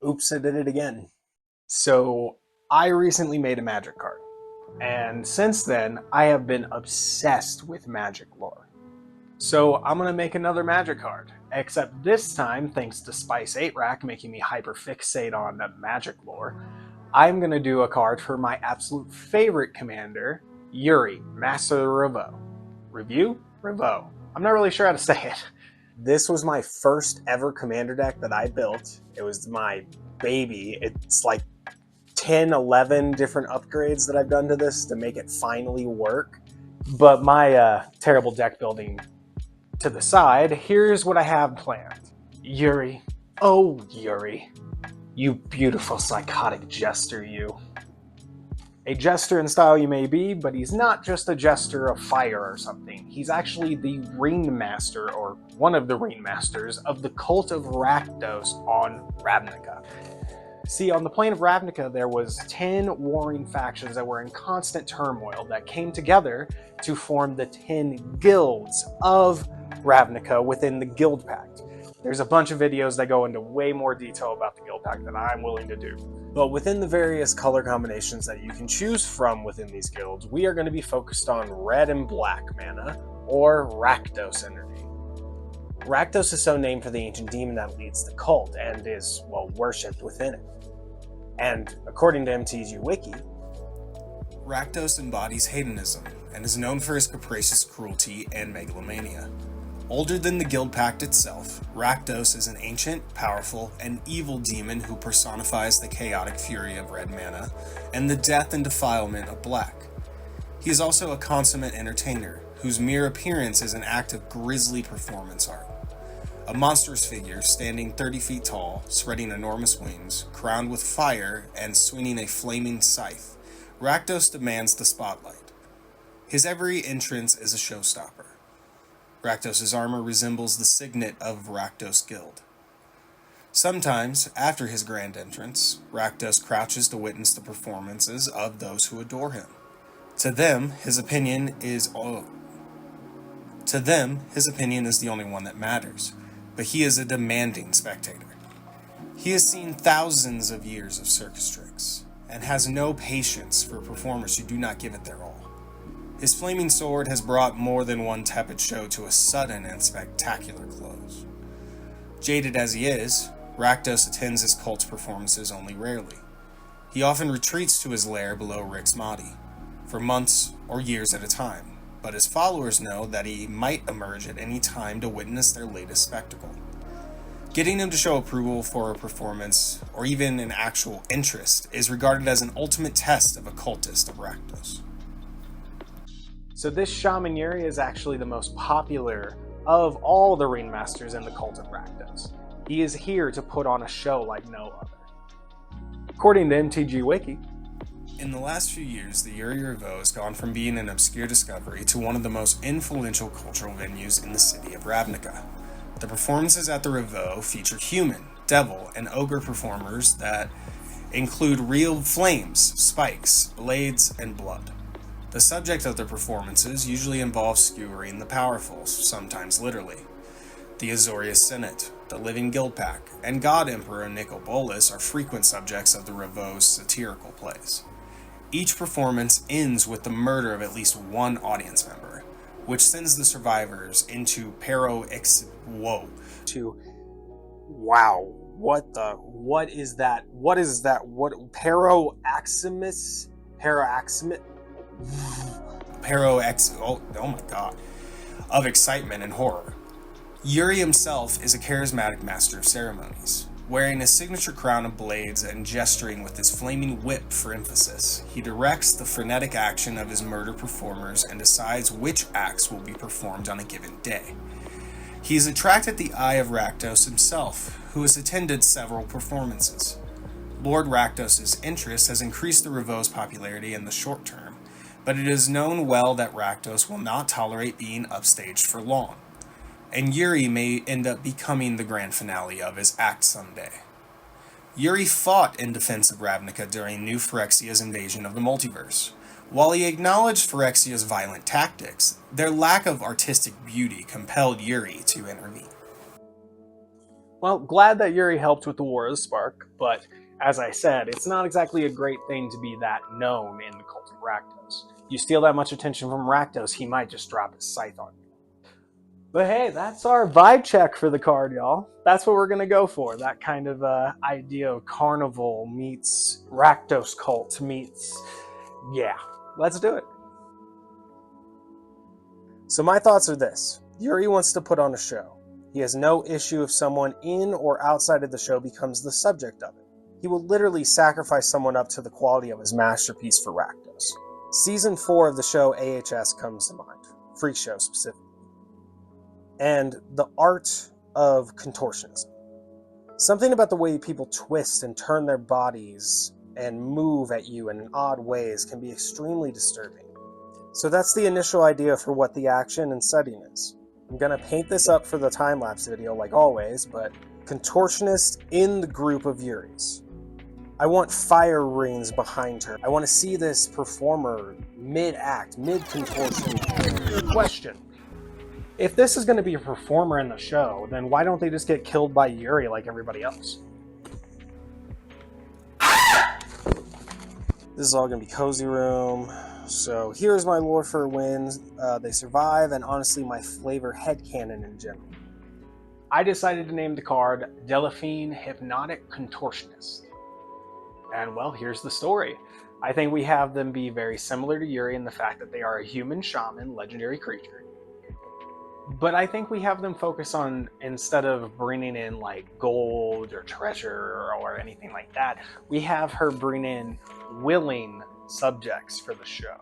Oops, I did it again. So, I recently made a magic card, and since then, I have been obsessed with magic lore. So, I'm gonna make another magic card, except this time, thanks to Spice 8 Rack making me hyperfixate on the magic lore, I'm gonna do a card for my absolute favorite commander, Yuri, Master of the Revo. Review? Revo. I'm not really sure how to say it. This was my first ever commander deck that I built. It was my baby. It's like 10, 11 different upgrades that I've done to this to make it finally work. But my terrible deck building to the side, here's what I have planned. Yuri. Oh, Yuri. You beautiful psychotic jester, you. A jester in style you may be, but he's not just a jester of fire or something. He's actually the ringmaster, or one of the ringmasters, of the cult of Rakdos on Ravnica. See, on the plane of Ravnica, there was 10 warring factions that were in constant turmoil that came together to form the 10 guilds of Ravnica within the Guild Pact. There's a bunch of videos that go into way more detail about the Guild Pact than I'm willing to do. But within the various color combinations that you can choose from within these guilds, we are going to be focused on red and black mana, or Rakdos energy. Rakdos is so named for the ancient demon that leads the cult and is, well, worshipped within it. And according to MTG Wiki, Rakdos embodies hedonism and is known for his capricious cruelty and megalomania. Older than the Guild Pact itself, Rakdos is an ancient, powerful, and evil demon who personifies the chaotic fury of red mana and the death and defilement of black. He is also a consummate entertainer, whose mere appearance is an act of grisly performance art. A monstrous figure standing 30 feet tall, spreading enormous wings, crowned with fire and swinging a flaming scythe, Rakdos demands the spotlight. His every entrance is a showstopper. Rakdos' armor resembles the signet of Rakdos Guild. Sometimes, after his grand entrance, Rakdos crouches to witness the performances of those who adore him. To them, his opinion is the only one that matters, but he is a demanding spectator. He has seen thousands of years of circus tricks, and has no patience for performers who do not give it their all. His flaming sword has brought more than one tepid show to a sudden and spectacular close. Jaded as he is, Rakdos attends his cult's performances only rarely. He often retreats to his lair below Rick's Mahdi, for months or years at a time, but his followers know that he might emerge at any time to witness their latest spectacle. Getting him to show approval for a performance, or even an actual interest, is regarded as an ultimate test of a cultist of Rakdos. so this Shaman Yuri is actually the most popular of all the ringmasters in the cult of Rakdos. He is here to put on a show like no other. According to MTG Wiki, in the last few years, the Yuri Revo has gone from being an obscure discovery to one of the most influential cultural venues in the city of Ravnica. The performances at the Revo feature human, devil, and ogre performers that include real flames, spikes, blades, and blood. The subject of the performances usually involves skewering the powerful, sometimes literally. The Azorius Senate, the Living Guild Pack, and God Emperor Nicobolus are frequent subjects of the Revo's satirical plays. Each performance ends with the murder of at least one audience member, which sends the survivors into of excitement and horror. Yuri himself is a charismatic master of ceremonies. Wearing his signature crown of blades and gesturing with his flaming whip for emphasis, he directs the frenetic action of his murder performers and decides which acts will be performed on a given day. He has attracted the eye of Rakdos himself, who has attended several performances. Lord Rakdos' interest has increased the Revo's popularity in the short term, but it is known well that Rakdos will not tolerate being upstaged for long, and Yuri may end up becoming the grand finale of his act someday. Yuri fought in defense of Ravnica during New Phyrexia's invasion of the multiverse. While he acknowledged Phyrexia's violent tactics, their lack of artistic beauty compelled Yuri to intervene. Well, glad that Yuri helped with the War of the Spark, but as I said, it's not exactly a great thing to be that known in the cult of Rakdos. You steal that much attention from Rakdos, he might just drop his scythe on you. But hey, that's our vibe check for the card, y'all. That's what we're going to go for. That kind of idea of carnival meets Rakdos cult meets... yeah, let's do it. So my thoughts are this. Yuri wants to put on a show. He has no issue if someone in or outside of the show becomes the subject of it. He will literally sacrifice someone up to the quality of his masterpiece for Rakdos. Season 4 of the show AHS comes to mind. Freak show specifically. And the art of contortionism. Something about the way people twist and turn their bodies and move at you in odd ways can be extremely disturbing. So that's the initial idea for what the action and setting is. I'm going to paint this up for the time-lapse video like always, but contortionist in the group of Yuris. I want fire rings behind her. I want to see this performer mid-act, mid-contortion. Question. If this is going to be a performer in the show, then why don't they just get killed by Yuri like everybody else? This is all going to be cozy room. So here's my lore for wins. They survive, and honestly my flavor headcanon in general. I decided to name the card Delphine Hypnotic Contortionist. And well, here's the story. I think we have them be very similar to Yuri in the fact that they are a human shaman, legendary creature. But I think we have them focus on, instead of bringing in like gold or treasure or anything like that, we have her bring in willing subjects for the show.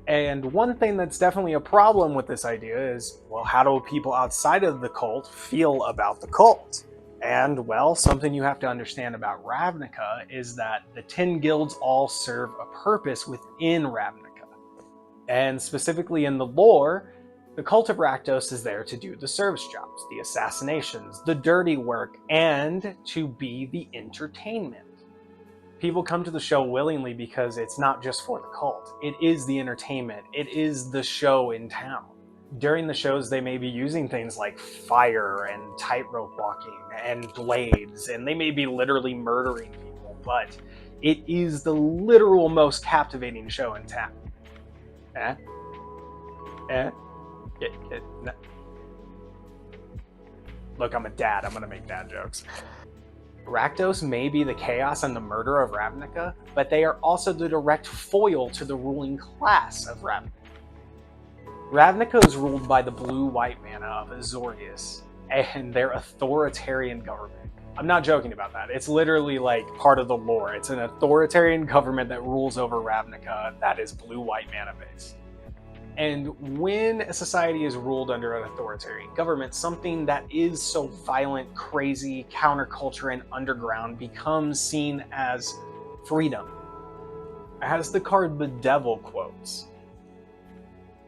And one thing that's definitely a problem with this idea is, well, how do people outside of the cult feel about the cult? And, well, something you have to understand about Ravnica is that the 10 guilds all serve a purpose within Ravnica. And specifically in the lore, the cult of Rakdos is there to do the service jobs, the assassinations, the dirty work, and to be the entertainment. People come to the show willingly because it's not just for the cult. It is the entertainment. It is the show in town. During the shows, they may be using things like fire and tightrope walking and blades, and they may be literally murdering people, but it is the literal most captivating show in town. No. Look, I'm a dad. I'm going to make dad jokes. Rakdos may be the chaos and the murder of Ravnica, but they are also the direct foil to the ruling class of Ravnica. Ravnica is ruled by the blue-white mana of Azorius and their authoritarian government. I'm not joking about that. It's literally like part of the lore. It's an authoritarian government that rules over Ravnica that is blue-white mana based. And when a society is ruled under an authoritarian government, something that is so violent, crazy, counterculture, and underground becomes seen as freedom. As the card The Devil quotes,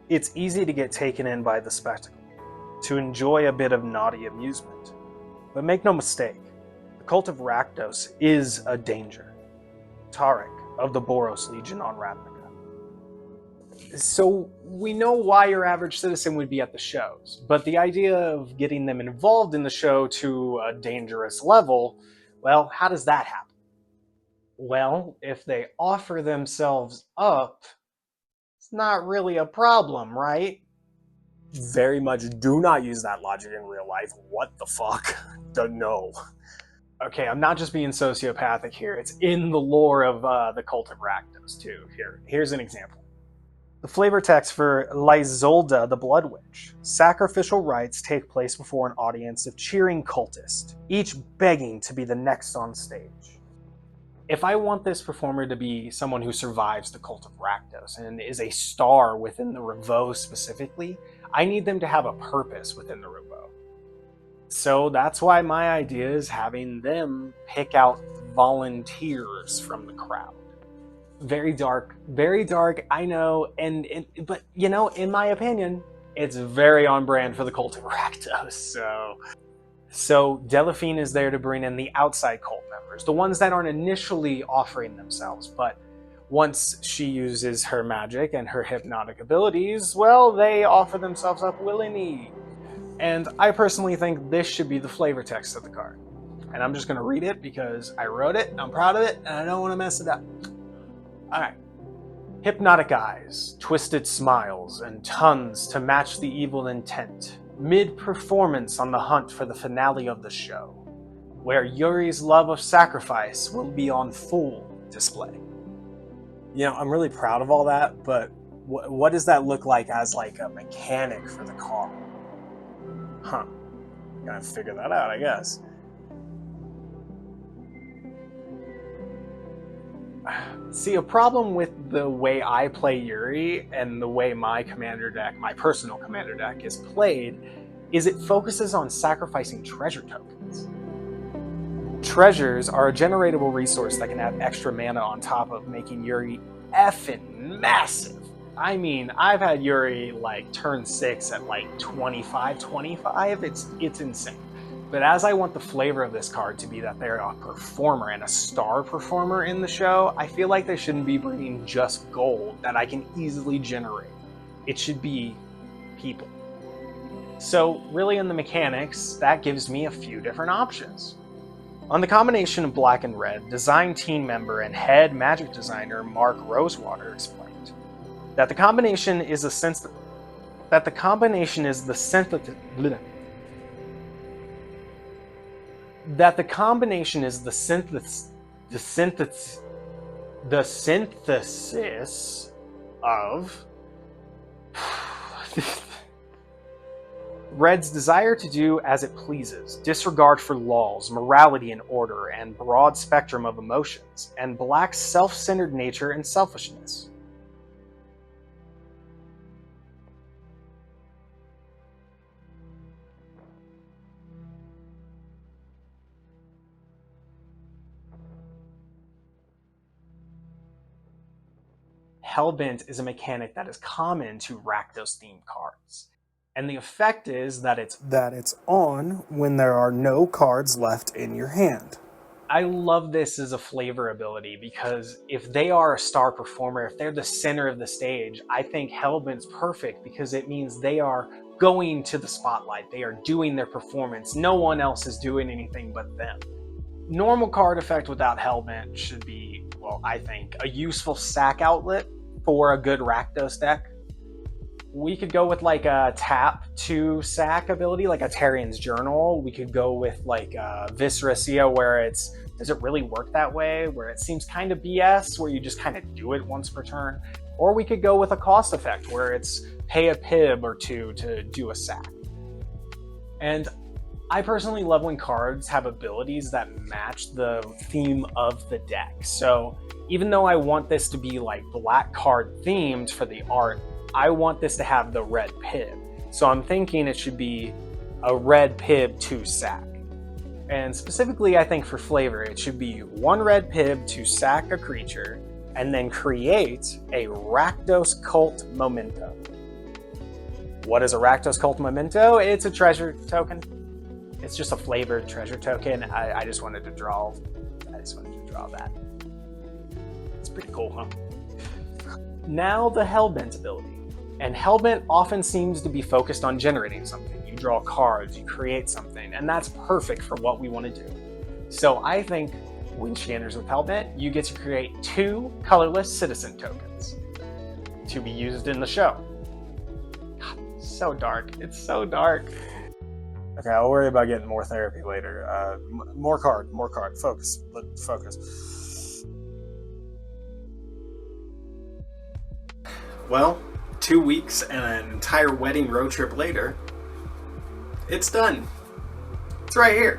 "It's easy to get taken in by the spectacle, to enjoy a bit of naughty amusement. But make no mistake, the cult of Rakdos is a danger. Tarek of the Boros Legion on Ravnica." So we know why your average citizen would be at the shows, but the idea of getting them involved in the show to a dangerous level, well, how does that happen? Well, if they offer themselves up, it's not really a problem, right? Very much do not use that logic in real life. What the fuck? No. Okay, I'm not just being sociopathic here. It's in the lore of the cult of Rakdos too. Here's an example. The flavor text for Lysolda the Blood Witch. Sacrificial rites take place before an audience of cheering cultists, each begging to be the next on stage. If I want this performer to be someone who survives the cult of Rakdos and is a star within the Revo specifically, I need them to have a purpose within the Revo. So that's why my idea is having them pick out volunteers from the crowd. Very dark, I know, but you know, in my opinion, it's very on brand for the cult of Rakdos. So Delphine is there to bring in the outside cult members, the ones that aren't initially offering themselves, but once she uses her magic and her hypnotic abilities, well, they offer themselves up willingly. And I personally think this should be the flavor text of the card. And I'm just going to read it because I wrote it, I'm proud of it, and I don't want to mess it up. Alright. Hypnotic eyes, twisted smiles, and tons to match the evil intent. Mid-performance on the hunt for the finale of the show, where Yuri's love of sacrifice will be on full display. You know, I'm really proud of all that, but what does that look like as like a mechanic for the car? Huh. Gotta figure that out, I guess. See, a problem with the way I play Yuri and the way my commander deck, my personal commander deck, is played is it focuses on sacrificing treasure tokens. Treasures are a generatable resource that can add extra mana on top of making Yuri effing massive. I mean, I've had Yuri like turn 6 at like 25. It's insane. But as I want the flavor of this card to be that they're a performer and a star performer in the show, I feel like they shouldn't be bringing just gold that I can easily generate. It should be people. So really in the mechanics, that gives me a few different options. On the combination of black and red, design team member and head magic designer Mark Rosewater explained that the combination is the synthesis of Red's desire to do as it pleases, disregard for laws, morality and order, and broad spectrum of emotions, and Black's self-centered nature and selfishness. Hellbent is a mechanic that is common to Rakdos themed cards. And the effect is that it's on when there are no cards left in your hand. I love this as a flavor ability because if they are a star performer, if they're the center of the stage, I think Hellbent's perfect because it means they are going to the spotlight. They are doing their performance. No one else is doing anything but them. Normal card effect without Hellbent should be, well, I think, a useful sack outlet for a good Rakdos deck. We could go with like a tap to sack ability, like a Tarian's Journal. We could go with like Visceracia, where does it really work that way? Where it seems kind of BS, where you just kind of do it once per turn. Or we could go with a cost effect, where it's pay a pib or two to do a sack. And I personally love when cards have abilities that match the theme of the deck. So even though I want this to be like black card themed for the art, I want this to have the red pib. So I'm thinking it should be a red pib to sack. And specifically, I think for flavor, it should be one red pib to sack a creature and then create a Rakdos Cult Memento. What is a Rakdos Cult Memento? It's a treasure token. It's just a flavored treasure token. I just wanted to draw that. It's pretty cool, huh? Now the Hellbent ability. And Hellbent often seems to be focused on generating something. You draw cards, you create something, and that's perfect for what we want to do. So I think when she enters with Hellbent, you get to create 2 colorless citizen tokens to be used in the show. God, so dark. It's so dark. Okay, I'll worry about getting more therapy later. More card. Focus. Well, 2 weeks and an entire wedding road trip later, it's done. It's right here.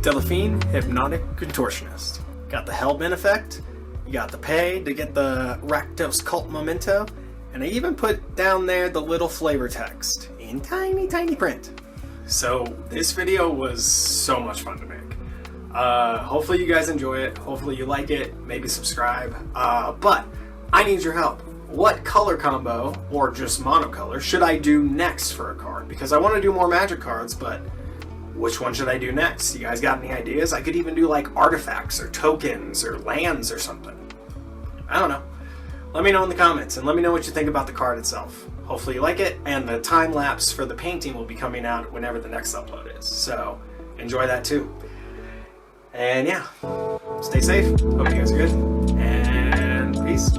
Delphine, Hypnotic Contortionist. Got the Hellbent effect, you got the pay to get the Rakdos Cult Memento, and I even put down there the little flavor text in tiny, tiny print. So this video was so much fun to make. Hopefully you guys enjoy it. Hopefully you like it. Maybe subscribe. But I need your help. What color combo, or just monocolor, should I do next for a card? Because I want to do more magic cards, but which one should I do next? You guys got any ideas? I could even do like artifacts or tokens or lands or something. I don't know. let me know in the comments, and let me know what you think about the card itself. Hopefully you like it, and the time lapse for the painting will be coming out whenever the next upload is. So enjoy that too. And yeah, stay safe. Hope you guys are good. And peace.